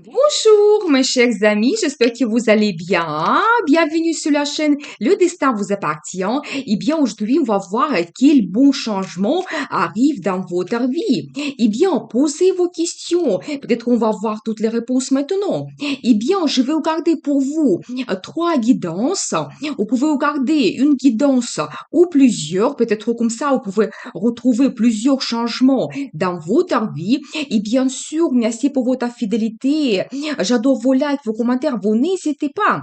Bonjour mes chers amis, j'espère que vous allez bien. Bienvenue sur la chaîne Le Destin vous appartient. Eh bien aujourd'hui on va voir quels bons changements arrivent dans votre vie. Eh bien posez vos questions, peut-être qu'on va voir toutes les réponses maintenant. Eh bien je vais regarder pour vous trois guidances. Vous pouvez regarder une guidance ou plusieurs, peut-être comme ça vous pouvez retrouver plusieurs changements dans votre vie. Et bien sûr, merci pour votre fidélité. J'adore vos likes, vos commentaires, vous n'hésitez pas.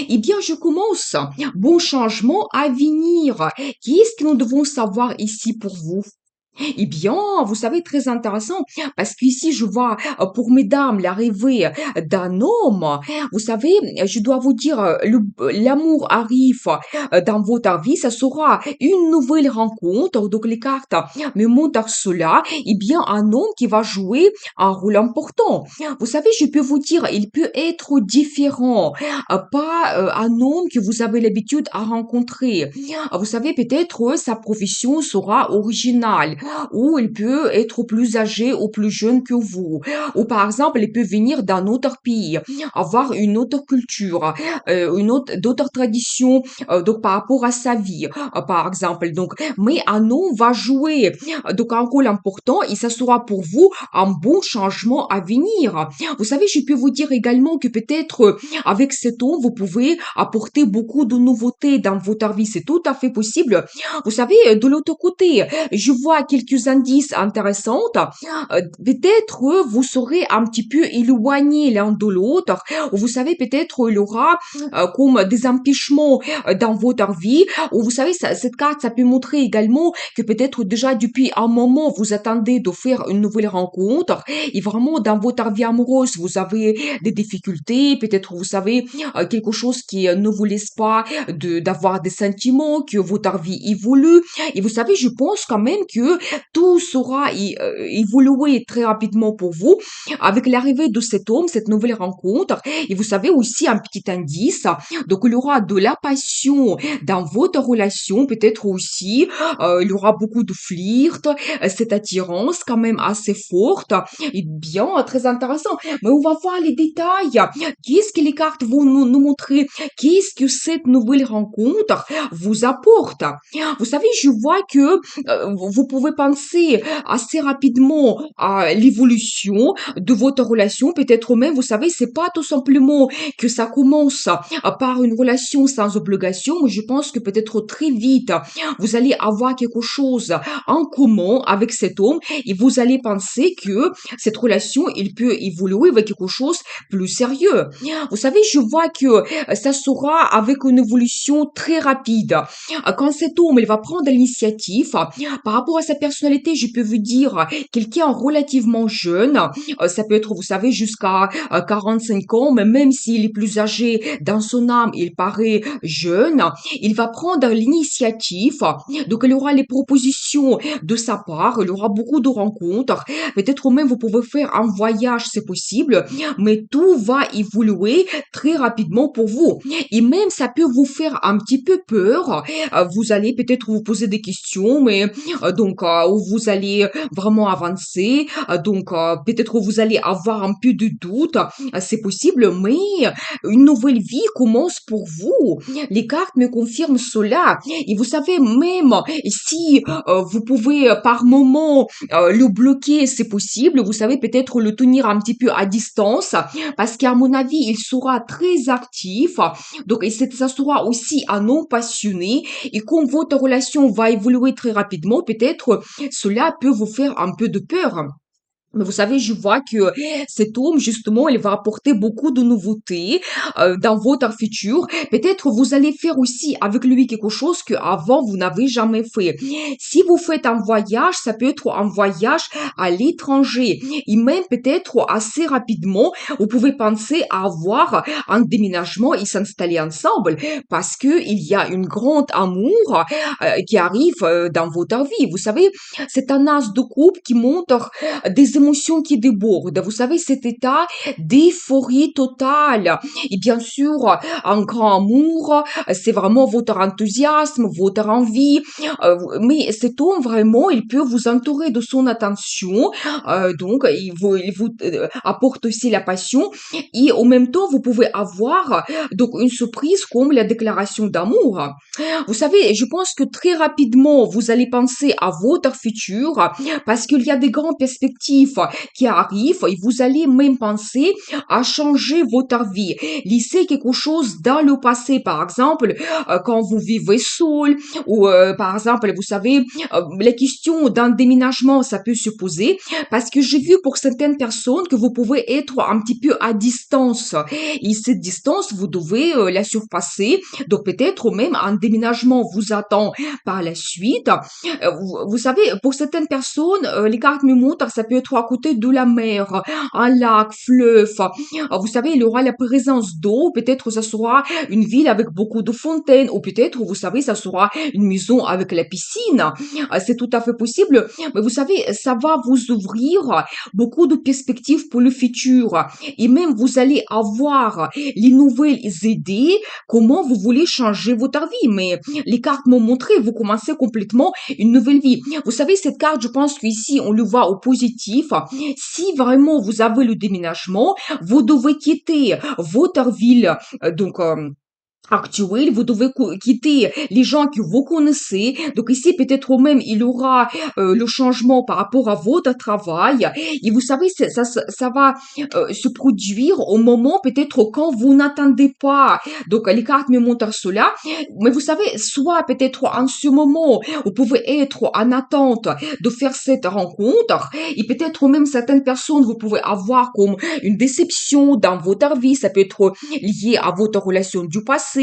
Eh bien, je commence. Bon changement à venir. Qu'est-ce que nous devons savoir ici pour vous? Eh bien, vous savez, très intéressant, parce qu'ici, je vois pour mesdames l'arrivée d'un homme. Vous savez, je dois vous dire, l'amour arrive dans votre vie, ça sera une nouvelle rencontre. Donc, les cartes me montrent cela. Eh bien, un homme qui va jouer un rôle important. Vous savez, je peux vous dire, il peut être différent, pas un homme que vous avez l'habitude à rencontrer. Vous savez, peut-être sa profession sera originale ou il peut être plus âgé ou plus jeune que vous. Ou par exemple, il peut venir d'un autre pays, avoir une autre culture, d'autres traditions, donc par rapport à sa vie, par exemple. Donc, mais un homme va jouer donc un rôle important et ça sera pour vous un bon changement à venir. Vous savez, je peux vous dire également que peut-être avec cet homme, vous pouvez apporter beaucoup de nouveautés dans votre vie. C'est tout à fait possible. Vous savez, de l'autre côté, je vois quelques indices intéressants. Peut-être vous serez un petit peu éloignés l'un de l'autre. Vous savez, peut-être il y aura comme des empêchements dans votre vie. Ou vous savez, cette carte, ça peut montrer également que peut-être déjà depuis un moment, vous attendez de faire une nouvelle rencontre. Et vraiment, dans votre vie amoureuse, vous avez des difficultés. Peut-être, vous savez, quelque chose qui ne vous laisse pas d'avoir des sentiments, que votre vie évolue. Et vous savez, je pense quand même que tout sera évolué très rapidement pour vous avec l'arrivée de cet homme, cette nouvelle rencontre. Et vous savez aussi un petit indice, donc il y aura de la passion dans votre relation, peut-être aussi, il y aura beaucoup de flirt, cette attirance quand même assez forte, et bien très intéressant. Mais on va voir les détails. Qu'est-ce que les cartes vont nous montrer? Qu'est-ce que cette nouvelle rencontre vous apporte? Vous savez, je vois que vous pouvez penser assez rapidement à l'évolution de votre relation. Peut-être même, vous savez, c'est pas tout simplement que ça commence par une relation sans obligation, mais je pense que peut-être très vite, vous allez avoir quelque chose en commun avec cet homme et vous allez penser que cette relation, il peut évoluer avec quelque chose plus sérieux. Vous savez, je vois que ça sera avec une évolution très rapide. Quand cet homme, il va prendre l'initiative, par rapport à sa personnalité, je peux vous dire quelqu'un relativement jeune, ça peut être, vous savez, jusqu'à 45 ans, mais même s'il est plus âgé dans son âme, il paraît jeune, il va prendre l'initiative, donc il y aura les propositions de sa part, il y aura beaucoup de rencontres, peut-être même vous pouvez faire un voyage, c'est possible, mais tout va évoluer très rapidement pour vous. Et même ça peut vous faire un petit peu peur. Vous allez peut-être vous poser des questions, mais donc où vous allez vraiment avancer. Donc peut-être vous allez avoir un peu de doute. C'est possible, mais une nouvelle vie commence pour vous. Les cartes me confirment cela. Et vous savez, même si vous pouvez par moment le bloquer, c'est possible. Vous savez, peut-être le tenir un petit peu à distance, parce qu'à mon avis, il sera très actif. Donc, et ça sera aussi un homme passionné. Et comme votre relation va évoluer très rapidement, peut-être cela peut vous faire un peu de peur. Mais vous savez, je vois que cet homme, justement, il va apporter beaucoup de nouveautés dans votre futur. Peut-être vous allez faire aussi avec lui quelque chose que avant vous n'avez jamais fait. Si vous faites un voyage, ça peut être un voyage à l'étranger. Et même peut-être assez rapidement, vous pouvez penser à avoir un déménagement et s'installer ensemble parce que il y a une grande amour qui arrive dans votre vie. Vous savez, c'est un as de coupe qui montre des émotions émotions qui débordent. Vous savez, cet état d'euphorie totale. Et bien sûr, un grand amour, c'est vraiment votre enthousiasme, votre envie. Mais cet homme, vraiment, il peut vous entourer de son attention. Donc, il vous apporte aussi la passion. Et en même temps, vous pouvez avoir donc une surprise comme la déclaration d'amour. Vous savez, je pense que très rapidement, vous allez penser à votre futur parce qu'il y a des grandes perspectives qui arrivent et vous allez même penser à changer votre vie. Laisser quelque chose dans le passé, par exemple, quand vous vivez seul ou par exemple, vous savez, la question d'un déménagement, ça peut se poser parce que j'ai vu pour certaines personnes que vous pouvez être un petit peu à distance et cette distance, vous devez la surpasser. Donc peut-être même un déménagement vous attend par la suite. Vous savez, pour certaines personnes, les cartes me montrent, ça peut être à côté de la mer, un lac, fleuve. Vous savez, il y aura la présence d'eau. Peut-être ça sera une ville avec beaucoup de fontaines, ou peut-être, vous savez, ça sera une maison avec la piscine. C'est tout à fait possible. Mais vous savez, ça va vous ouvrir beaucoup de perspectives pour le futur. Et même, vous allez avoir les nouvelles idées, comment vous voulez changer votre vie. Mais les cartes m'ont montré, vous commencez complètement une nouvelle vie. Vous savez, cette carte, je pense qu'ici, on le voit au positif. Si vraiment vous avez le déménagement, vous devez quitter votre ville, actuel, vous devez quitter les gens que vous connaissez. Donc ici, peut-être même, il y aura le changement par rapport à votre travail. Et vous savez, ça va se produire au moment peut-être quand vous n'attendez pas. Donc les cartes me montrent cela. Mais vous savez, soit peut-être en ce moment, vous pouvez être en attente de faire cette rencontre. Et peut-être même certaines personnes, vous pouvez avoir comme une déception dans votre vie. Ça peut être lié à votre relation du passé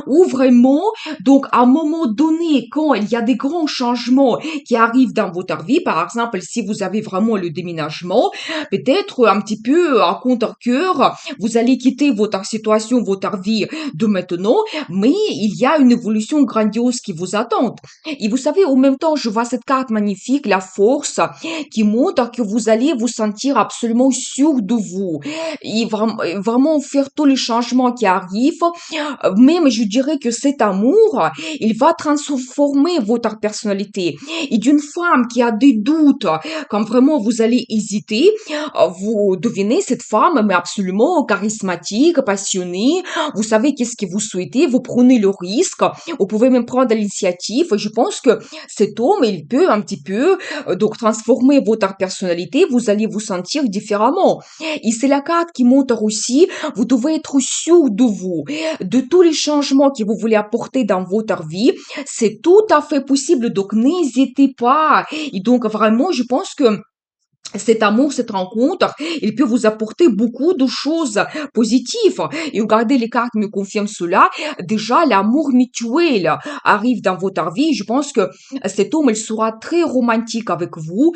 ou vraiment, donc à un moment donné, quand il y a des grands changements qui arrivent dans votre vie, par exemple, si vous avez vraiment le déménagement, peut-être un petit peu à contre-cœur, vous allez quitter votre situation, votre vie de maintenant, mais il y a une évolution grandiose qui vous attend. Et vous savez, en même temps, je vois cette carte magnifique, la force, qui montre que vous allez vous sentir absolument sûr de vous et vraiment faire tous les changements qui arrivent. Même, je dirais que cet amour, il va transformer votre personnalité. Et d'une femme qui a des doutes, quand vraiment vous allez hésiter, vous devenez cette femme, mais absolument charismatique, passionnée. Vous savez qu'est-ce que vous souhaitez, vous prenez le risque, vous pouvez même prendre l'initiative. Je pense que cet homme, il peut un petit peu, donc transformer votre personnalité, vous allez vous sentir différemment. Et c'est la carte qui montre aussi, vous devez être sûr de tous les changements que vous voulez apporter dans votre vie. C'est tout à fait possible, donc n'hésitez pas. Et donc vraiment, je pense que cet amour, cette rencontre, il peut vous apporter beaucoup de choses positives. Et regardez, les cartes me confirment cela. Déjà, l'amour mutuel arrive dans votre vie. Je pense que cet homme, il sera très romantique avec vous.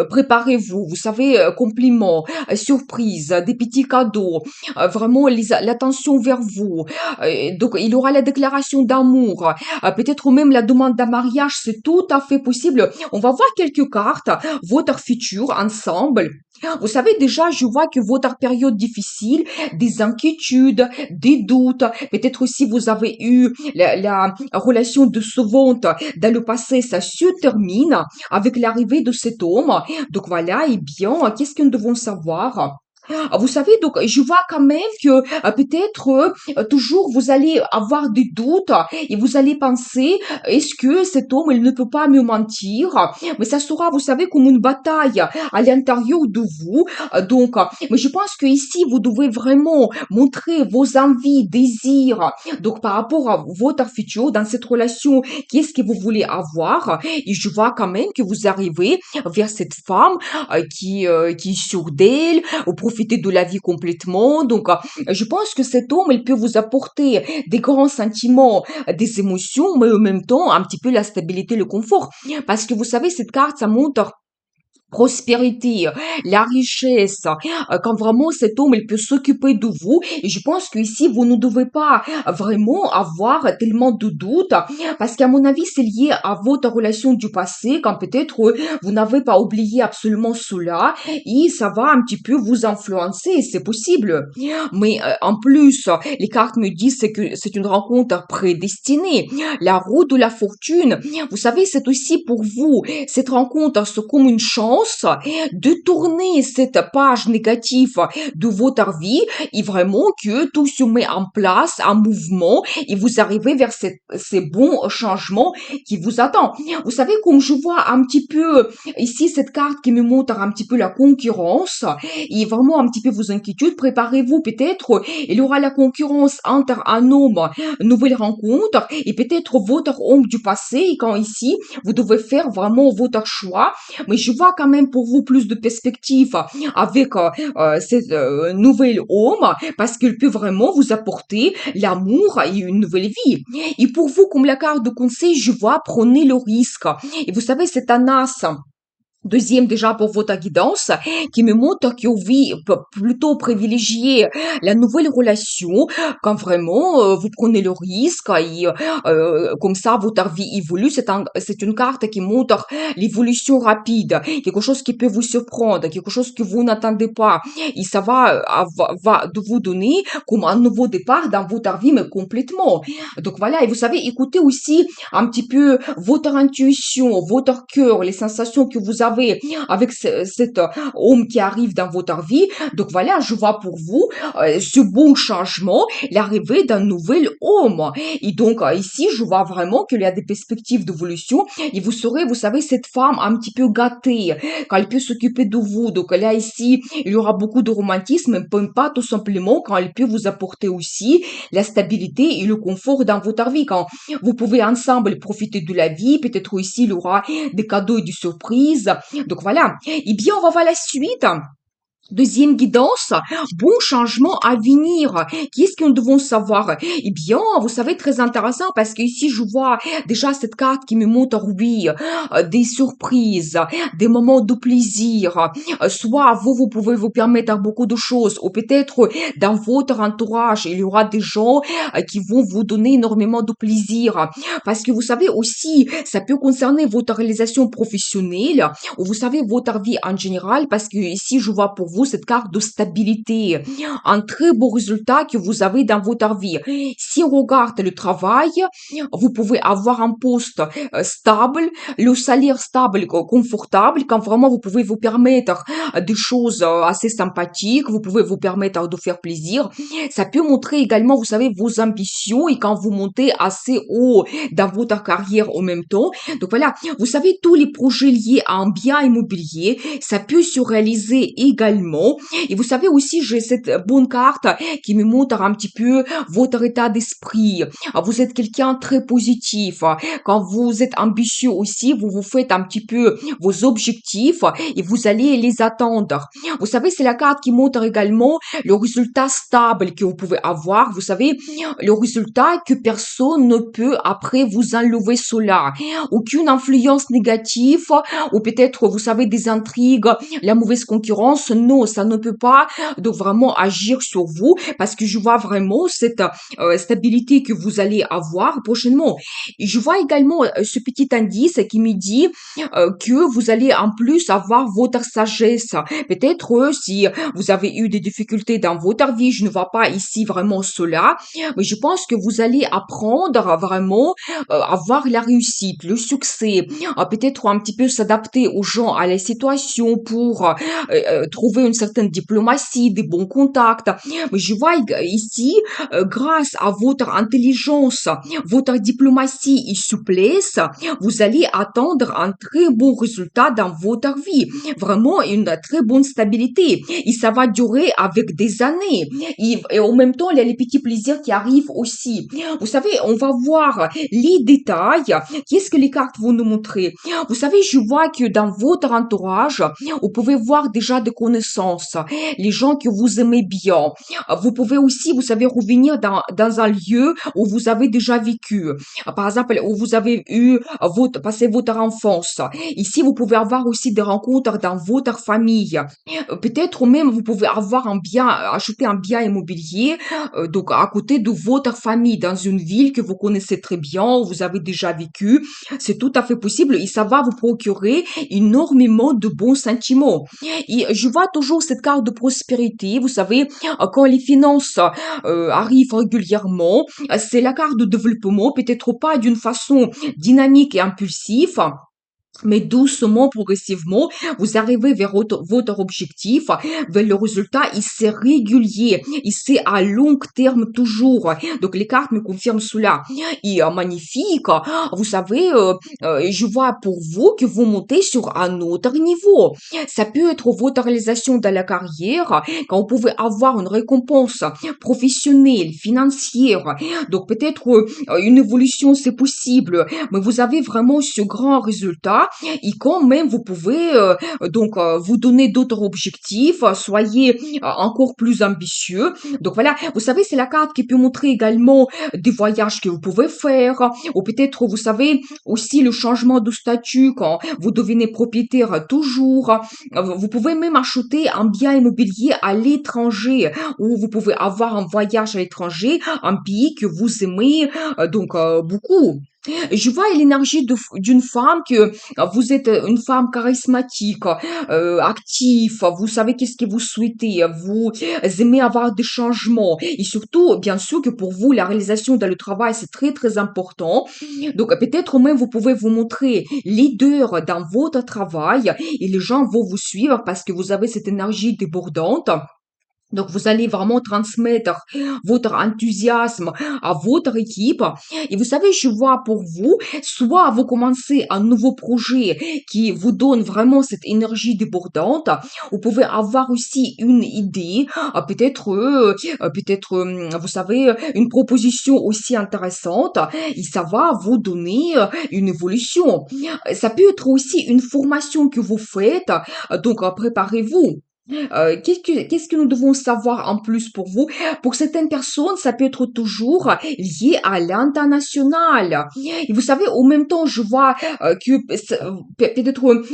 Préparez-vous, vous savez, compliments, surprises, des petits cadeaux, vraiment l'attention vers vous. Donc, il aura la déclaration d'amour, peut-être même la demande d'un mariage. C'est tout à fait possible. On va voir quelques cartes, votre futur ensemble. Vous savez, déjà, je vois que votre période difficile, des inquiétudes, des doutes, peut-être aussi vous avez eu la relation décevante dans le passé, ça se termine avec l'arrivée de cet homme. Donc voilà, et bien, qu'est-ce que nous devons savoir? Vous savez, donc je vois quand même que peut-être toujours vous allez avoir des doutes et vous allez penser, est-ce que cet homme, il ne peut pas me mentir? Mais ça sera, vous savez, comme une bataille à l'intérieur de vous. Mais je pense que ici, vous devez vraiment montrer vos envies, désirs. Donc, par rapport à votre futur, dans cette relation, qu'est-ce que vous voulez avoir? Et je vois quand même que vous arrivez vers cette femme qui est sûre d'elle, vous profitez de la vie complètement. Donc, je pense que cet homme, il peut vous apporter des grands sentiments, des émotions, mais en même temps, un petit peu la stabilité, le confort. Parce que vous savez, cette carte, ça montre prospérité, la richesse, quand vraiment cet homme, il peut s'occuper de vous. Et je pense que ici, vous ne devez pas vraiment avoir tellement de doutes, parce qu'à mon avis, c'est lié à votre relation du passé, quand peut-être vous n'avez pas oublié absolument cela, et ça va un petit peu vous influencer, c'est possible. Mais en plus, les cartes me disent c'est que c'est une rencontre prédestinée. La roue de la fortune, vous savez, c'est aussi pour vous. Cette rencontre, c'est comme une chance de tourner cette page négative de votre vie et vraiment que tout se met en place, en mouvement et vous arrivez vers ces bons changements qui vous attendent. Vous savez, comme je vois un petit peu ici cette carte qui me montre un petit peu la concurrence et vraiment un petit peu vos inquiétudes, préparez-vous peut-être, il y aura la concurrence entre un homme, une nouvelle rencontre et peut-être votre homme du passé et quand ici, vous devez faire vraiment votre choix. Mais je vois quand même pour vous plus de perspectives avec cette nouvelle homme parce qu'il peut vraiment vous apporter l'amour et une nouvelle vie. Et pour vous, comme la carte de conseil, je vois, prenez le risque. Et vous savez, c'est un as. Deuxième, déjà, pour votre guidance, qui me montre que oui, plutôt privilégier la nouvelle relation quand vraiment vous prenez le risque et comme ça, votre vie évolue. C'est une carte qui montre l'évolution rapide, quelque chose qui peut vous surprendre, quelque chose que vous n'attendez pas. Et ça va de vous donner comme un nouveau départ dans votre vie, mais complètement. Donc voilà, et vous savez, écoutez aussi un petit peu votre intuition, votre cœur, les sensations que vous avez avec cet homme qui arrive dans votre vie. Donc voilà, je vois pour vous ce bon changement, l'arrivée d'un nouvel homme. Et donc ici, je vois vraiment qu'il y a des perspectives d'évolution et vous serez, vous savez, cette femme un petit peu gâtée, quand elle peut s'occuper de vous. Donc là, ici, il y aura beaucoup de romantisme, mais pas tout simplement quand elle peut vous apporter aussi la stabilité et le confort dans votre vie. Quand vous pouvez ensemble profiter de la vie, peut-être aussi il y aura des cadeaux et des surprises. Donc voilà. Eh bien, on va voir la suite. Deuxième guidance, bon changement à venir. Qu'est-ce que nous devons savoir? Eh bien, vous savez, très intéressant parce que ici, je vois déjà cette carte qui me montre, oui, des surprises, des moments de plaisir. Soit vous pouvez vous permettre beaucoup de choses, ou peut-être dans votre entourage, il y aura des gens qui vont vous donner énormément de plaisir. Parce que vous savez aussi, ça peut concerner votre réalisation professionnelle, ou vous savez, votre vie en général, parce que ici, je vois pour vous cette carte de stabilité, un très beau résultat que vous avez dans votre vie. Si on regarde le travail, vous pouvez avoir un poste stable, le salaire stable, confortable, quand vraiment vous pouvez vous permettre des choses assez sympathiques, vous pouvez vous permettre de faire plaisir. Ça peut montrer également, vous savez, vos ambitions et quand vous montez assez haut dans votre carrière en même temps. Donc voilà, vous savez, tous les projets liés à un bien immobilier, ça peut se réaliser également. Et vous savez aussi, j'ai cette bonne carte qui me montre un petit peu votre état d'esprit. Vous êtes quelqu'un très positif. Quand vous êtes ambitieux aussi, vous vous faites un petit peu vos objectifs et vous allez les atteindre. Vous savez, c'est la carte qui montre également le résultat stable que vous pouvez avoir. Vous savez, le résultat que personne ne peut après vous enlever cela. Aucune influence négative ou peut-être, vous savez, des intrigues, la mauvaise concurrence. Non, ça ne peut pas donc vraiment agir sur vous parce que je vois vraiment cette stabilité que vous allez avoir prochainement. Et je vois également ce petit indice qui me dit que vous allez en plus avoir votre sagesse. Peut-être si vous avez eu des difficultés dans votre vie, je ne vois pas ici vraiment cela, mais je pense que vous allez apprendre à vraiment avoir la réussite, le succès, peut-être un petit peu s'adapter aux gens, à la situation pour trouver une certaine diplomatie, des bons contacts. Mais je vois ici, grâce à votre intelligence, votre diplomatie et souplesse, vous allez attendre un très bon résultat dans votre vie. Vraiment une très bonne stabilité. Et ça va durer avec des années. Et en même temps, il y a les petits plaisirs qui arrivent aussi. Vous savez, on va voir les détails. Qu'est-ce que les cartes vont nous montrer? Vous savez, je vois que dans votre entourage, vous pouvez voir déjà des connaissances connaissances, les gens que vous aimez bien. Vous pouvez aussi, vous savez, revenir dans un lieu où vous avez déjà vécu. Par exemple, où vous avez passé votre enfance. Ici, vous pouvez avoir aussi des rencontres dans votre famille. Peut-être même vous pouvez avoir acheter un bien immobilier, donc à côté de votre famille, dans une ville que vous connaissez très bien, où vous avez déjà vécu. C'est tout à fait possible et ça va vous procurer énormément de bons sentiments. Et je vois toujours cette carte de prospérité. Vous savez, quand les finances arrivent régulièrement, c'est la carte de développement, peut-être pas d'une façon dynamique et impulsive, mais doucement, progressivement, vous arrivez vers votre objectif, vers le résultat, il c'est régulier, il c'est à long terme toujours. Donc les cartes me confirment cela. Et magnifique, vous savez, je vois pour vous que vous montez sur un autre niveau. Ça peut être votre réalisation dans la carrière, quand vous pouvez avoir une récompense professionnelle, financière. Donc peut-être une évolution, c'est possible, mais vous avez vraiment ce grand résultat et quand même vous pouvez vous donner d'autres objectifs, soyez encore plus ambitieux. Donc voilà, vous savez, c'est la carte qui peut montrer également des voyages que vous pouvez faire, ou peut-être, vous savez, aussi le changement de statut quand vous devenez propriétaire toujours. Vous pouvez même acheter un bien immobilier à l'étranger, ou vous pouvez avoir un voyage à l'étranger, un pays que vous aimez beaucoup. Je vois l'énergie d'une femme que vous êtes une femme charismatique, active, vous savez qu'est-ce que vous souhaitez, vous aimez avoir des changements et surtout, bien sûr que pour vous, la réalisation dans le travail, c'est très très important. Donc peut-être même vous pouvez vous montrer leader dans votre travail et les gens vont vous suivre parce que vous avez cette énergie débordante. Donc, vous allez vraiment transmettre votre enthousiasme à votre équipe. Et vous savez, je vois pour vous, soit vous commencez un nouveau projet qui vous donne vraiment cette énergie débordante. Vous pouvez avoir aussi une idée, vous savez, une proposition aussi intéressante. Et ça va vous donner une évolution. Ça peut être aussi une formation que vous faites. Préparez-vous. Qu'est-ce que nous devons savoir en plus pour vous? Pour certaines personnes, ça peut être toujours lié à l'international. Et vous savez, au même temps, je vois peut-être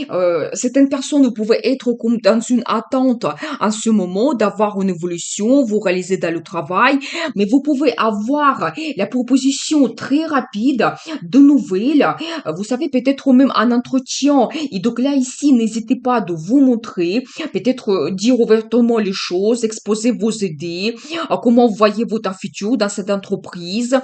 certaines personnes, vous pouvez être comme dans une attente en ce moment d'avoir une évolution, vous réaliser dans le travail, mais vous pouvez avoir la proposition très rapide de nouvelles. Vous savez, peut-être même un entretien. Et donc là, ici, n'hésitez pas de vous montrer, peut-être dire ouvertement les choses, exposer vos idées, comment vous voyez votre futur dans cette entreprise,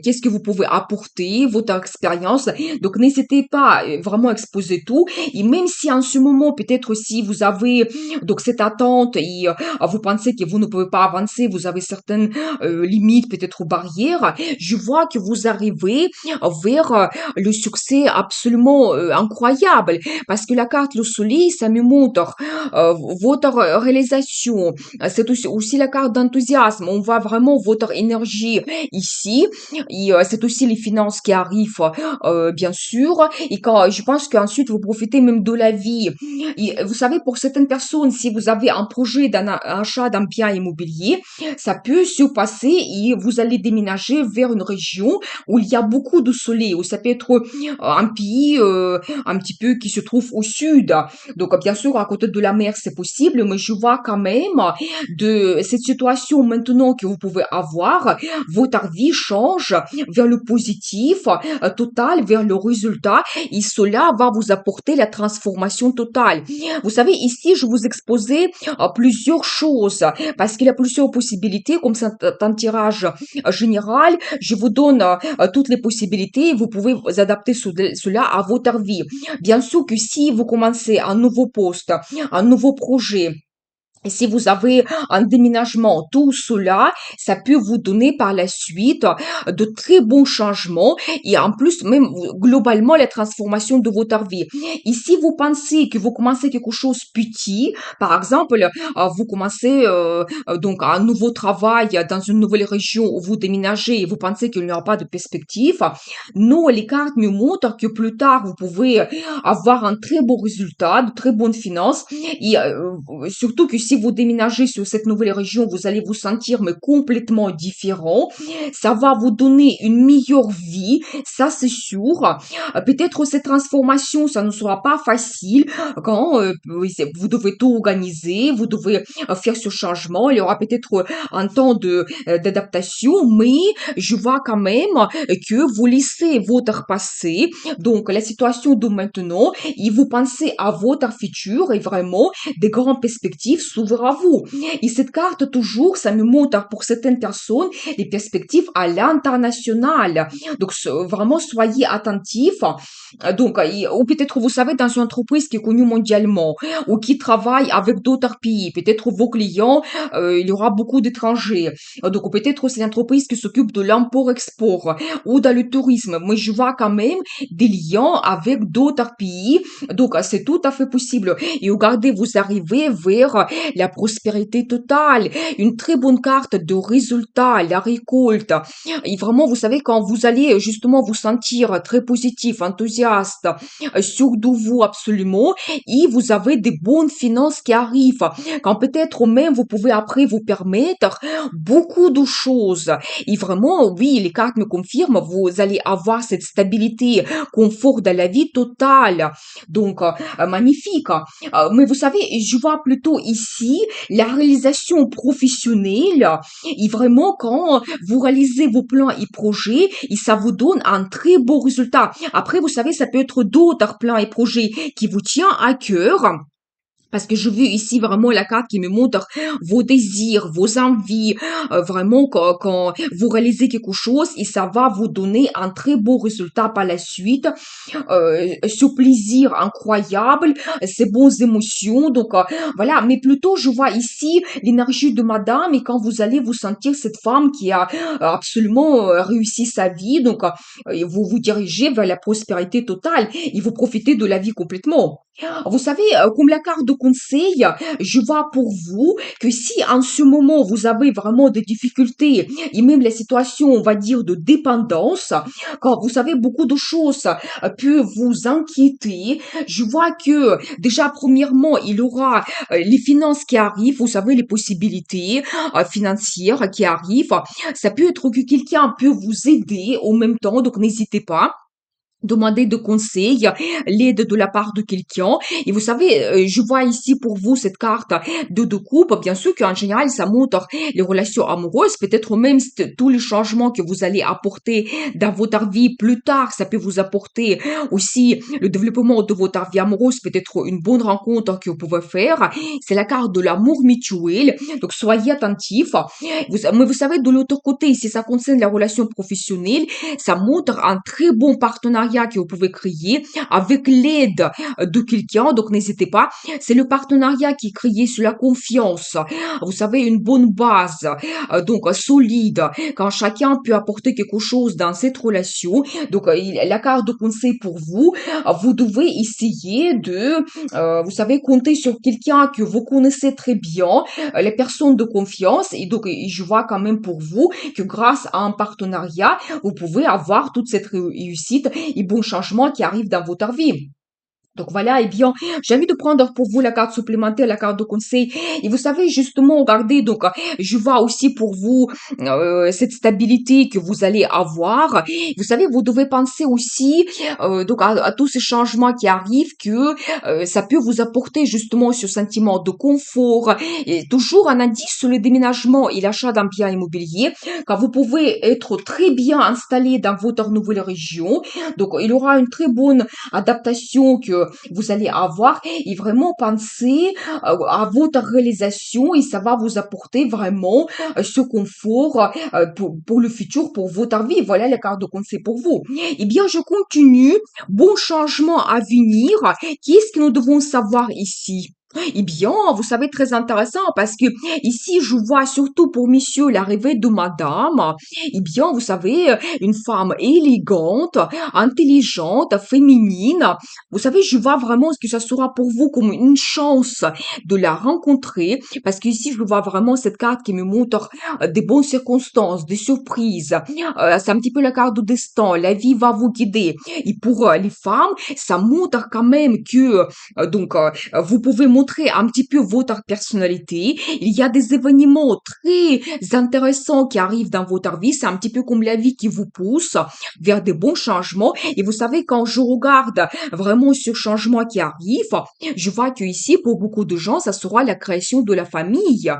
qu'est-ce que vous pouvez apporter, votre expérience. Donc, n'hésitez pas vraiment à exposer tout. Et même si en ce moment, peut-être si vous avez donc cette attente et vous pensez que vous ne pouvez pas avancer, vous avez certaines limites, peut-être barrières, je vois que vous arrivez vers le succès absolument incroyable. Parce que la carte, le soleil, ça me montre votre réalisation. C'est aussi la carte d'enthousiasme. On voit vraiment votre énergie ici. Et c'est aussi les finances qui arrivent, bien sûr. Et quand je pense qu'ensuite vous profitez même de la vie. Et vous savez, pour certaines personnes, si vous avez un projet d'achat d'un bien immobilier, ça peut se passer et vous allez déménager vers une région où il y a beaucoup de soleil, où ça peut être un pays un petit peu qui se trouve au sud. Donc, bien sûr, à côté de la mer, c'est possible, mais je vois quand même de cette situation maintenant que vous pouvez avoir, votre vie change vers le positif total, vers le résultat, et cela va vous apporter la transformation totale. Vous savez, ici, je vous exposais plusieurs choses, parce qu'il y a plusieurs possibilités, comme c'est un tirage général, je vous donne toutes les possibilités, et vous pouvez vous adapter cela à votre vie. Bien sûr que si vous commencez un nouveau poste, un nouveau projet, Et si vous avez un déménagement, tout cela, ça peut vous donner par la suite de très bons changements et en plus, même globalement, la transformation de votre vie. Et si vous pensez que vous commencez quelque chose petit, par exemple, vous commencez donc un nouveau travail dans une nouvelle région où vous déménagez et vous pensez qu'il n'y aura pas de perspective, non, les cartes me montrent que plus tard, vous pouvez avoir un très beau résultat, de très bonnes finances et surtout que si vous déménagez sur cette nouvelle région, vous allez vous sentir mais complètement différent. Ça va vous donner une meilleure vie, ça c'est sûr. Peut-être cette transformation, ça ne sera pas facile quand vous devez tout organiser, vous devez faire ce changement. Il y aura peut-être un temps de d'adaptation, mais je vois quand même que vous laissez votre passé, donc la situation de maintenant, et vous pensez à votre futur et vraiment des grandes perspectives s'ouvrent à vous. Et cette carte, toujours, ça me montre pour certaines personnes des perspectives à l'international. Donc, vraiment, soyez attentifs. Donc, ou peut-être, vous savez, dans une entreprise qui est connue mondialement ou qui travaille avec d'autres pays, peut-être vos clients, il y aura beaucoup d'étrangers. Donc, peut-être c'est l'entreprise qui s'occupe de l'import-export ou dans le tourisme. Mais je vois quand même des liens avec d'autres pays. Donc, c'est tout à fait possible. Et regardez, vous arrivez vers la prospérité totale, une très bonne carte de résultat, la récolte. Et vraiment, vous savez, quand vous allez justement vous sentir très positif, enthousiaste, sûr de vous absolument, et vous avez des bonnes finances qui arrivent, quand peut-être même vous pouvez après vous permettre beaucoup de choses. Et vraiment, oui, les cartes me confirment, vous allez avoir cette stabilité, confort dans la vie totale. Donc, magnifique. Mais vous savez, je vois plutôt ici la réalisation professionnelle et vraiment quand vous réalisez vos plans et projets et ça vous donne un très beau résultat. Après, vous savez, ça peut être d'autres plans et projets qui vous tiennent à cœur. Parce que je veux ici vraiment la carte qui me montre vos désirs, vos envies, vraiment quand vous réalisez quelque chose et ça va vous donner un très beau résultat par la suite, ce plaisir incroyable, ces bonnes émotions. Donc voilà, mais plutôt je vois ici l'énergie de madame et quand vous allez vous sentir cette femme qui a absolument réussi sa vie, donc vous vous dirigez vers la prospérité totale et vous profitez de la vie complètement. Vous savez, comme la carte de conseil, je vois pour vous que si en ce moment vous avez vraiment des difficultés et même la situation, on va dire, de dépendance, quand vous savez beaucoup de choses peuvent vous inquiéter, je vois que déjà premièrement, il y aura les finances qui arrivent, vous savez, les possibilités financières qui arrivent. Ça peut être que quelqu'un peut vous aider en même temps, donc n'hésitez pas. Demander de conseils, l'aide de la part de quelqu'un. Et vous savez, je vois ici pour vous cette carte de coupe. Bien sûr qu'en général, ça montre les relations amoureuses, peut-être même tous les changements que vous allez apporter dans votre vie plus tard. Ça peut vous apporter aussi le développement de votre vie amoureuse, peut-être une bonne rencontre que vous pouvez faire. C'est la carte de l'amour mutuel. Donc, soyez attentifs. Mais vous savez, de l'autre côté, si ça concerne la relation professionnelle, ça montre un très bon partenariat que vous pouvez créer avec l'aide de quelqu'un. Donc, n'hésitez pas. C'est le partenariat qui est créé sur la confiance. Vous savez, une bonne base, donc solide, quand chacun peut apporter quelque chose dans cette relation. Donc, la carte de conseil pour vous, vous devez essayer de, vous savez, compter sur quelqu'un que vous connaissez très bien, les personnes de confiance. Et donc, je vois quand même pour vous que grâce à un partenariat, vous pouvez avoir toute cette réussite et bons changements qui arrivent dans votre vie. Donc voilà, eh bien, j'ai envie de prendre pour vous la carte supplémentaire, la carte de conseil. Et vous savez, justement, regardez, donc, je vois aussi pour vous cette stabilité que vous allez avoir. Vous savez, vous devez penser aussi donc à tous ces changements qui arrivent, que ça peut vous apporter justement ce sentiment de confort. Et toujours un indice sur le déménagement et l'achat d'un bien immobilier, quand vous pouvez être très bien installé dans votre nouvelle région. Donc, il y aura une très bonne adaptation que vous allez avoir et vraiment penser à votre réalisation et ça va vous apporter vraiment ce confort pour le futur, pour votre vie. Voilà les cartes de conseil pour vous. Eh bien, je continue. Bon changement à venir. Qu'est-ce que nous devons savoir ici? Eh bien, vous savez, très intéressant parce que ici, je vois surtout pour monsieur l'arrivée de madame. Eh bien, vous savez, une femme élégante, intelligente, féminine. Vous savez, je vois vraiment ce que ça sera pour vous comme une chance de la rencontrer parce qu'ici, je vois vraiment cette carte qui me montre des bonnes circonstances, des surprises. C'est un petit peu la carte du destin. La vie va vous guider. Et pour les femmes, ça montre quand même que vous pouvez montrer un petit peu votre personnalité. Il y a des événements très intéressants qui arrivent dans votre vie. C'est un petit peu comme la vie qui vous pousse vers des bons changements. Et vous savez, quand je regarde vraiment ce changement qui arrive, je vois que ici, pour beaucoup de gens, ça sera la création de la famille.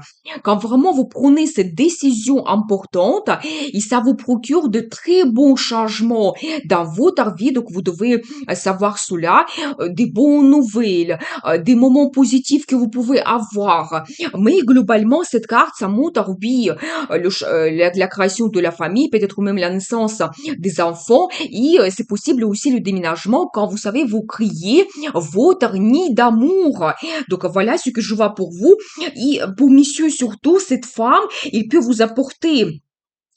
Quand vraiment vous prenez cette décision importante, et ça vous procure de très bons changements dans votre vie. Donc, vous devez savoir cela, des bonnes nouvelles, des moments positifs que vous pouvez avoir. Mais globalement, cette carte, ça montre, oui, la création de la famille, peut-être même la naissance des enfants, et c'est possible aussi le déménagement quand vous savez, vous criez votre nid d'amour. Donc voilà ce que je vois pour vous. Et pour monsieur surtout, cette femme, il peut vous apporter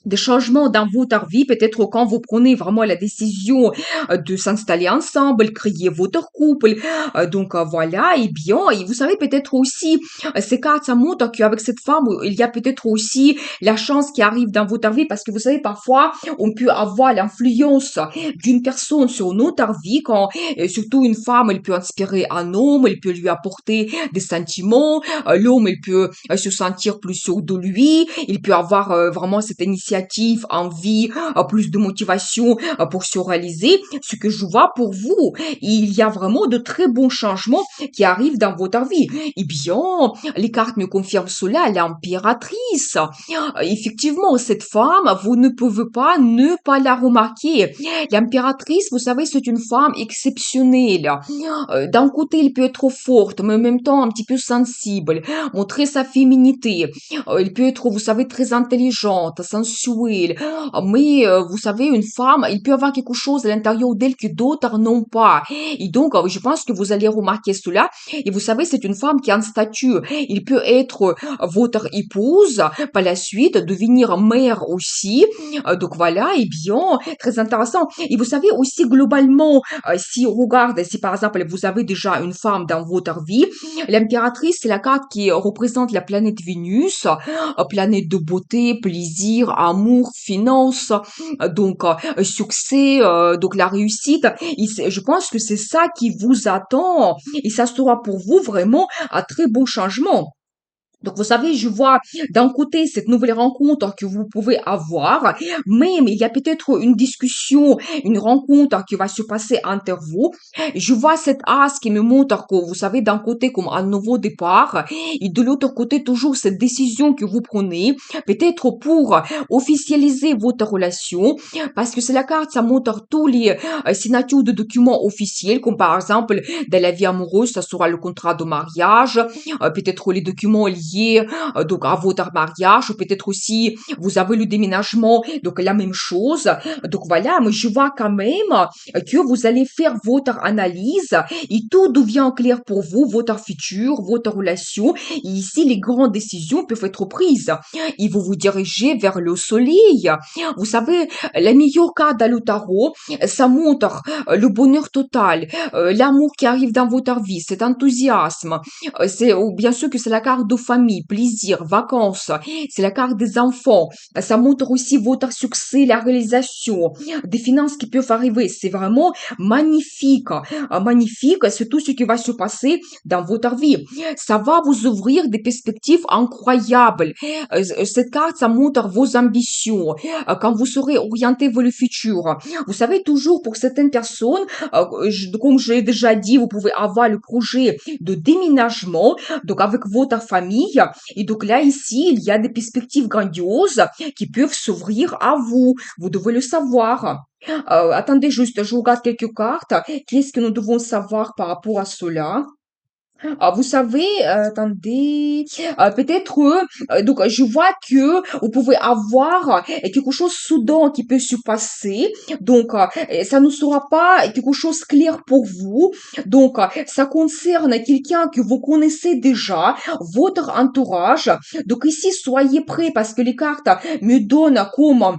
des changements dans votre vie, peut-être quand vous prenez vraiment la décision de s'installer ensemble, créer votre couple. Voilà, et bien, et vous savez peut-être aussi, ces cartes, ça montre qu'avec cette femme, il y a peut-être aussi la chance qui arrive dans votre vie, parce que vous savez, parfois, on peut avoir l'influence d'une personne sur notre vie, quand, surtout une femme, elle peut inspirer un homme, elle peut lui apporter des sentiments, l'homme, il peut se sentir plus sûr de lui, il peut avoir vraiment cette initiative, envie, plus de motivation pour se réaliser. Ce que je vois pour vous, il y a vraiment de très bons changements qui arrivent dans votre vie. Eh bien, les cartes me confirment cela, l'impératrice. Effectivement, cette femme, vous ne pouvez pas ne pas la remarquer. L'impératrice, vous savez, c'est une femme exceptionnelle. D'un côté, elle peut être forte, mais en même temps un petit peu sensible, montrer sa féminité. Elle peut être, vous savez, très intelligente, sensuelle. Mais, vous savez, une femme, il peut avoir quelque chose à l'intérieur d'elle que d'autres n'ont pas. Et donc, je pense que vous allez remarquer cela. Et vous savez, c'est une femme qui a un statut. Il peut être votre épouse, par la suite, devenir mère aussi. Donc voilà, et bien, très intéressant. Et vous savez aussi, globalement, si on regarde, si par exemple, vous avez déjà une femme dans votre vie, l'impératrice, c'est la carte qui représente la planète Vénus, planète de beauté, plaisir, amour, finance, succès, donc la réussite. Je pense que c'est ça qui vous attend et ça sera pour vous vraiment un très beau changement. Donc, vous savez, je vois d'un côté cette nouvelle rencontre que vous pouvez avoir, même il y a peut-être une discussion, une rencontre qui va se passer entre vous. Je vois cette as qui me montre que vous savez d'un côté comme un nouveau départ et de l'autre côté toujours cette décision que vous prenez, peut-être pour officialiser votre relation, parce que c'est la carte, ça montre tous les signatures de documents officiels, comme par exemple dans la vie amoureuse, ça sera le contrat de mariage, peut-être les documents liés donc à votre mariage, ou peut-être aussi vous avez le déménagement, donc la même chose. Donc voilà, mais je vois quand même que vous allez faire votre analyse et tout devient clair pour vous, votre futur, votre relation. Et ici, les grandes décisions peuvent être prises. Et vous vous dirigez vers le soleil. Vous savez, la meilleure carte dans le tarot, ça montre le bonheur total, l'amour qui arrive dans votre vie, cet enthousiasme, bien sûr que c'est la carte de famille, plaisir, vacances. C'est la carte des enfants. Ça montre aussi votre succès, la réalisation, des finances qui peuvent arriver. C'est vraiment magnifique. Magnifique, c'est tout ce qui va se passer dans votre vie. Ça va vous ouvrir des perspectives incroyables. Cette carte, ça montre vos ambitions. Quand vous serez orienté vers le futur. Vous savez, toujours pour certaines personnes, comme j'ai déjà dit, vous pouvez avoir le projet de déménagement, donc avec votre famille. Et donc là, ici, il y a des perspectives grandioses qui peuvent s'ouvrir à vous. Vous devez le savoir. Attendez juste, je regarde quelques cartes. Qu'est-ce que nous devons savoir par rapport à cela? Vous savez, attendez, peut-être, donc je vois que vous pouvez avoir quelque chose soudain qui peut se passer. Donc, ça ne sera pas quelque chose clair pour vous. Donc, ça concerne quelqu'un que vous connaissez déjà, votre entourage. Donc ici, soyez prêts parce que les cartes me donnent comme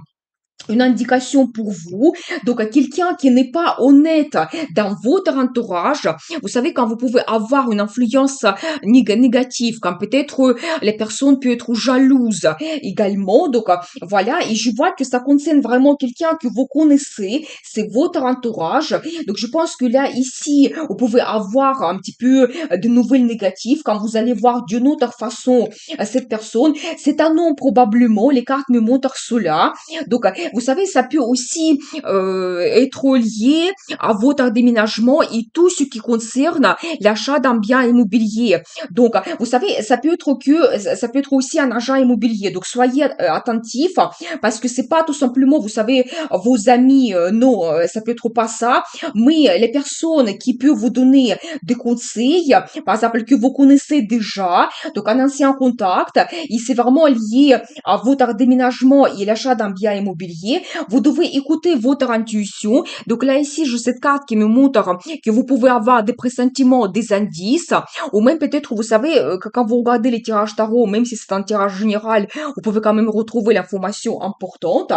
une indication pour vous. Donc, quelqu'un qui n'est pas honnête dans votre entourage, vous savez, quand vous pouvez avoir une influence négative, quand peut-être les personnes peuvent être jalouses également. Donc, voilà, et je vois que ça concerne vraiment quelqu'un que vous connaissez, c'est votre entourage. Donc, je pense que là, ici, vous pouvez avoir un petit peu de nouvelles négatives quand vous allez voir d'une autre façon cette personne. C'est un nom probablement, les cartes me montrent cela. Donc, vous savez, ça peut aussi être lié à votre déménagement et tout ce qui concerne l'achat d'un bien immobilier. Donc, vous savez, ça peut être aussi un agent immobilier. Donc, soyez attentifs parce que c'est pas tout simplement, vous savez, vos amis, non, ça peut être pas ça, mais les personnes qui peuvent vous donner des conseils, par exemple, que vous connaissez déjà, donc un ancien contact, et c'est vraiment lié à votre déménagement et l'achat d'un bien immobilier, vous devez écouter votre intuition. Donc là, ici, j'ai cette carte qui me montre que vous pouvez avoir des pressentiments, des indices, ou même peut-être, vous savez, que quand vous regardez les tirages tarot, même si c'est un tirage général, vous pouvez quand même retrouver l'information importante.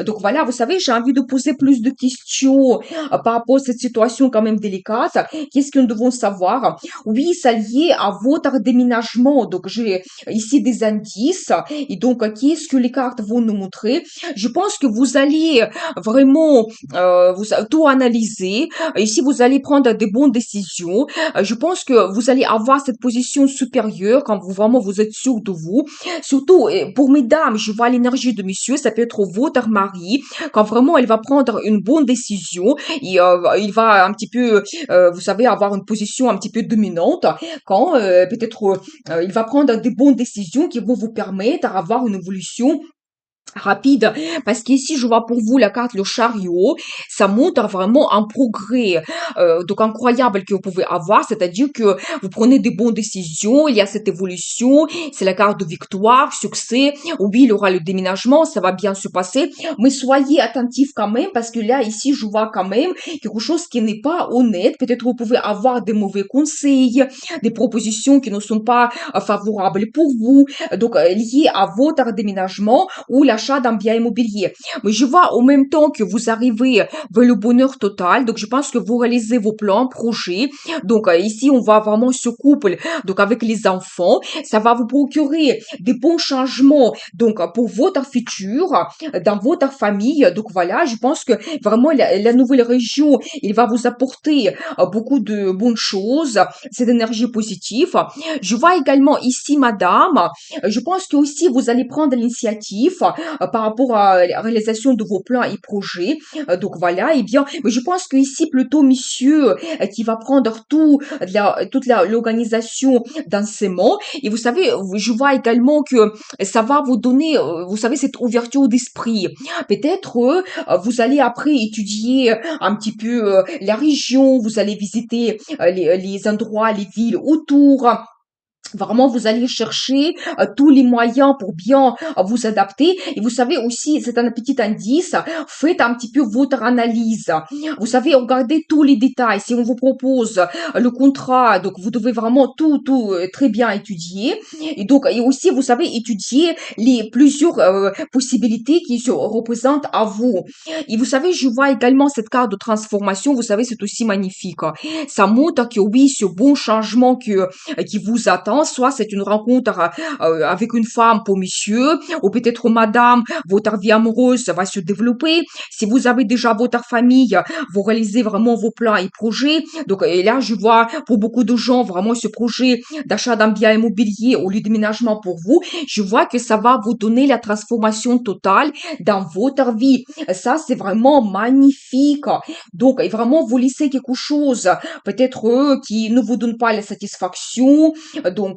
Donc voilà, vous savez, j'ai envie de poser plus de questions par rapport à cette situation quand même délicate. Qu'est-ce que nous devons savoir? Oui, ça lié à votre déménagement. Donc j'ai ici des indices. Et donc, qu'est-ce que les cartes vont nous montrer? Je pense que vous allez vraiment tout analyser. Ici, vous allez prendre des bonnes décisions. Je pense que vous allez avoir cette position supérieure quand vous vraiment vous êtes sûr de vous. Surtout, pour mesdames, je vois l'énergie de monsieur, ça peut être votre mari, quand vraiment elle va prendre une bonne décision, et il va un petit peu, vous savez, avoir une position un petit peu dominante, quand peut-être il va prendre des bonnes décisions qui vont vous permettre d'avoir une évolution rapide, parce qu'ici je vois pour vous la carte le chariot, ça montre vraiment un progrès donc incroyable que vous pouvez avoir, c'est-à-dire que vous prenez des bonnes décisions, il y a cette évolution, c'est la carte de victoire, succès. Oui, il y aura le déménagement, ça va bien se passer, mais soyez attentifs quand même, parce que là ici je vois quand même quelque chose qui n'est pas honnête. Peut-être vous pouvez avoir des mauvais conseils, des propositions qui ne sont pas favorables pour vous, donc liées à votre déménagement ou l'achat d'un bien immobilier. Mais je vois en même temps que vous arrivez vers le bonheur total. Donc, je pense que vous réalisez vos plans, projets. Donc, ici, on voit vraiment ce couple. Donc, avec les enfants, ça va vous procurer des bons changements. Donc, pour votre futur, dans votre famille. Donc, voilà, je pense que vraiment la nouvelle région, il va vous apporter beaucoup de bonnes choses, cette énergie positive. Je vois également ici, madame, je pense que aussi vous allez prendre l'initiative par rapport à la réalisation de vos plans et projets. Donc voilà, et bien, mais je pense que ici plutôt monsieur qui va prendre toute l'organisation dans ses mains. Et vous savez, je vois également que ça va vous donner, vous savez, cette ouverture d'esprit. Peut-être vous allez après étudier un petit peu la région, vous allez visiter les endroits, les villes autour. Vraiment, vous allez chercher tous les moyens pour bien vous adapter. Et vous savez aussi, c'est un petit indice, faites un petit peu votre analyse. Vous savez, regardez tous les détails. Si on vous propose le contrat, donc vous devez vraiment tout très bien étudier. Et donc, et aussi, vous savez, étudier les plusieurs possibilités qui se représentent à vous. Et vous savez, je vois également cette carte de transformation. Vous savez, c'est aussi magnifique. Ça montre que oui, ce bon changement qui vous attend. Soit c'est une rencontre avec une femme pour monsieur, ou peut-être madame, votre vie amoureuse va se développer. Si vous avez déjà votre famille, vous réalisez vraiment vos plans et projets. Donc et là, je vois pour beaucoup de gens vraiment ce projet d'achat d'un bien immobilier ou le déménagement pour vous. Je vois que ça va vous donner la transformation totale dans votre vie. Ça, c'est vraiment magnifique. Donc, et vraiment, vous laissez quelque chose peut-être qui ne vous donne pas la satisfaction. Donc,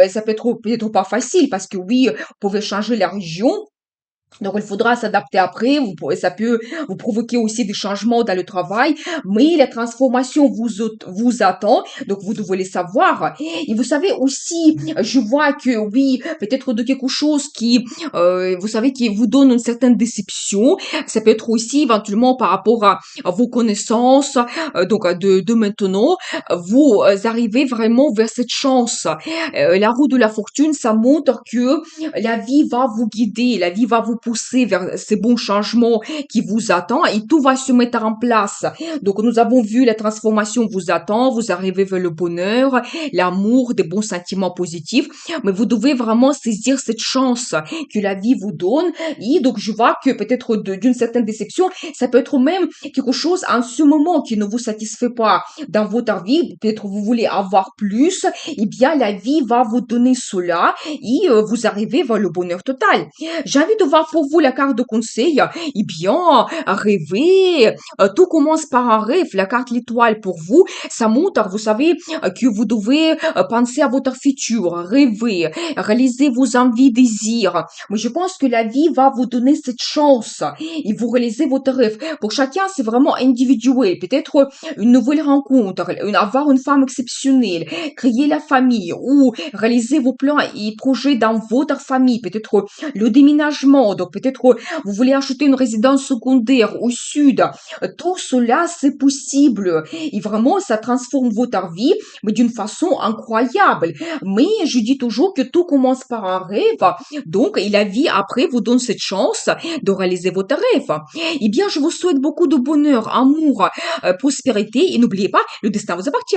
ça peut être peut-être pas facile parce que oui, vous pouvez changer la région. Donc, il faudra s'adapter après. Ça peut vous provoquer aussi des changements dans le travail, mais la transformation vous attend. Donc, vous devez le savoir. Et vous savez aussi, je vois que oui, peut-être de quelque chose qui, vous savez, qui vous donne une certaine déception. Ça peut être aussi éventuellement par rapport à vos connaissances. Donc, de maintenant, vous arrivez vraiment vers cette chance. La roue de la fortune, ça montre que la vie va vous guider, la vie va vous pousser vers ces bons changements qui vous attendent et tout va se mettre en place. Donc, nous avons vu la transformation vous attend, vous arrivez vers le bonheur, l'amour, des bons sentiments positifs, mais vous devez vraiment saisir cette chance que la vie vous donne. Et donc, je vois que peut-être d'une certaine déception, ça peut être même quelque chose en ce moment qui ne vous satisfait pas dans votre vie. Peut-être vous voulez avoir plus, eh bien, la vie va vous donner cela et vous arrivez vers le bonheur total. J'ai envie de voir pour vous la carte de conseil. Eh bien, rêver, tout commence par un rêve. La carte l'étoile pour vous, ça montre, vous savez, que vous devez penser à votre futur, rêver, réaliser vos envies, désirs. Mais je pense que la vie va vous donner cette chance et vous réalisez votre rêve. Pour chacun, c'est vraiment individuel. Peut-être une nouvelle rencontre, avoir une femme exceptionnelle, créer la famille ou réaliser vos plans et projets dans votre famille, peut-être le déménagement, donc peut-être vous voulez acheter une résidence secondaire au sud. Tout cela, c'est possible. Et vraiment, ça transforme votre vie, mais d'une façon incroyable. Mais je dis toujours que tout commence par un rêve. Donc, et la vie après vous donne cette chance de réaliser votre rêve. Eh bien, je vous souhaite beaucoup de bonheur, amour, prospérité et n'oubliez pas, le destin vous appartient.